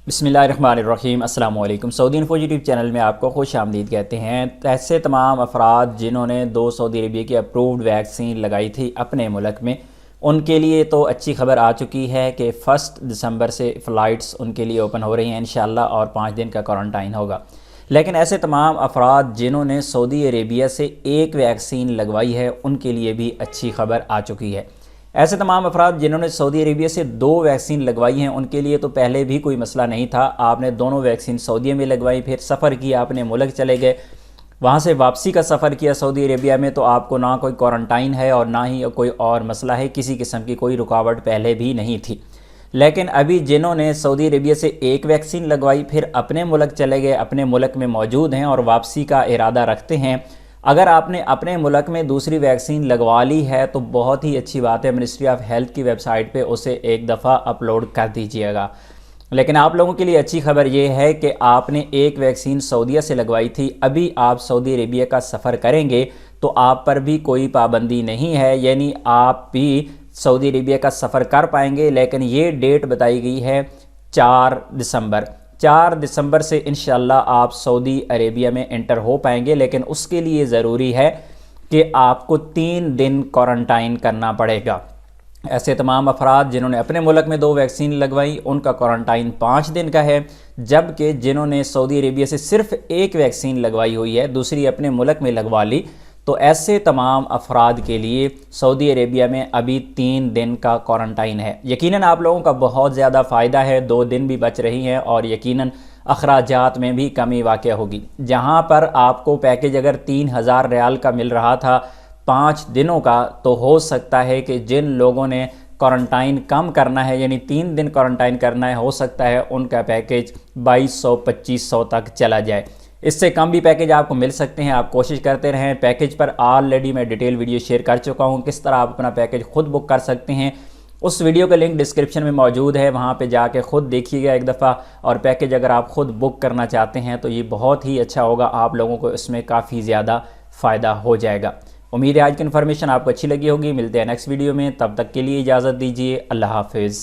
बिस्मिल्लाहिर्रहमानिर्रहीम अस्सलाम वालेकुम। सऊदी इन्फो यूट्यूब चैनल में आपको खुश आमदीद कहते हैं। ऐसे तमाम अफराद जिन्होंने 2 सऊदी अरबिया की अप्रूव्ड वैक्सीन लगाई थी अपने मुल्क में, उनके लिए तो अच्छी खबर आ चुकी है कि 1 दिसंबर से फ़्लाइट्स उनके लिए ओपन हो रही हैं इंशाअल्लाह, और 5 दिन का क्वारंटाइन होगा। लेकिन ऐसे तमाम अफराद जिन्होंने सऊदी अरेबिया से एक वैक्सीन लगवाई है उनके लिए भी अच्छी खबर आ चुकी है। ऐसे तमाम अफराद जिन्होंने सऊदी अरेबिया से 2 वैक्सीन लगवाई हैं उनके लिए तो पहले भी कोई मसला नहीं था। आपने दोनों वैक्सीन सऊदी में लगवाई, फिर सफ़र किया, अपने मुल्क चले गए, वहाँ से वापसी का सफ़र किया सऊदी अरेबिया में, तो आपको ना कोई क्वारंटाइन है और ना ही कोई और मसला है, किसी किस्म की कोई रुकावट पहले भी नहीं थी। लेकिन अभी जिन्होंने सऊदी अरेबिया से एक वैक्सीन लगवाई, फिर अपने मुल्क चले गए, अपने मुल्क में मौजूद हैं और वापसी का इरादा रखते हैं, अगर आपने अपने मुल्क में दूसरी वैक्सीन लगवा ली है तो बहुत ही अच्छी बात है। मिनिस्ट्री ऑफ हेल्थ की वेबसाइट पे उसे एक दफ़ा अपलोड कर दीजिएगा। लेकिन आप लोगों के लिए अच्छी खबर ये है कि आपने एक वैक्सीन सऊदीया से लगवाई थी, अभी आप सऊदी अरेबिया का सफ़र करेंगे तो आप पर भी कोई पाबंदी नहीं है, यानी आप भी सऊदी अरेबिया का सफ़र कर पाएंगे। लेकिन ये डेट बताई गई है 4 दिसंबर से इंशाअल्लाह आप सऊदी अरेबिया में एंटर हो पाएंगे। लेकिन उसके लिए ज़रूरी है कि आपको 3 दिन क्वारंटाइन करना पड़ेगा। ऐसे तमाम अफराद जिन्होंने अपने मुल्क में 2 वैक्सीन लगवाई उनका क्वारंटाइन 5 दिन का है, जबकि जिन्होंने सऊदी अरेबिया से सिर्फ एक वैक्सीन लगवाई हुई है, दूसरी अपने मुल्क में लगवा ली, तो ऐसे तमाम अफराद के लिए सऊदी अरेबिया में अभी 3 दिन का क्वारंटाइन है। यकीनन आप लोगों का बहुत ज़्यादा फ़ायदा है, 2 दिन भी बच रही हैं और यकीनन अखराजात में भी कमी वाक़या होगी। जहां पर आपको पैकेज अगर 3000 रियाल का मिल रहा था 5 दिनों का, तो हो सकता है कि जिन लोगों ने क्वारंटाइन कम करना है, यानी 3 दिन क्वारंटाइन करना है, हो सकता है उनका पैकेज 2200-2500 तक चला जाए। इससे कम भी पैकेज आपको मिल सकते हैं, आप कोशिश करते रहें। पैकेज पर ऑलरेडी मैं डिटेल वीडियो शेयर कर चुका हूं, किस तरह आप अपना पैकेज खुद बुक कर सकते हैं। उस वीडियो का लिंक डिस्क्रिप्शन में मौजूद है, वहां पे जाके खुद देखिएगा एक दफ़ा। और पैकेज अगर आप खुद बुक करना चाहते हैं तो ये बहुत ही अच्छा होगा, आप लोगों को इसमें काफ़ी ज़्यादा फ़ायदा हो जाएगा। उम्मीद है आज की इन्फॉर्मेशन आपको अच्छी लगी होगी। मिलते हैं नेक्स्ट वीडियो में, तब तक के लिए इजाज़त दीजिए। अल्लाह हाफिज़।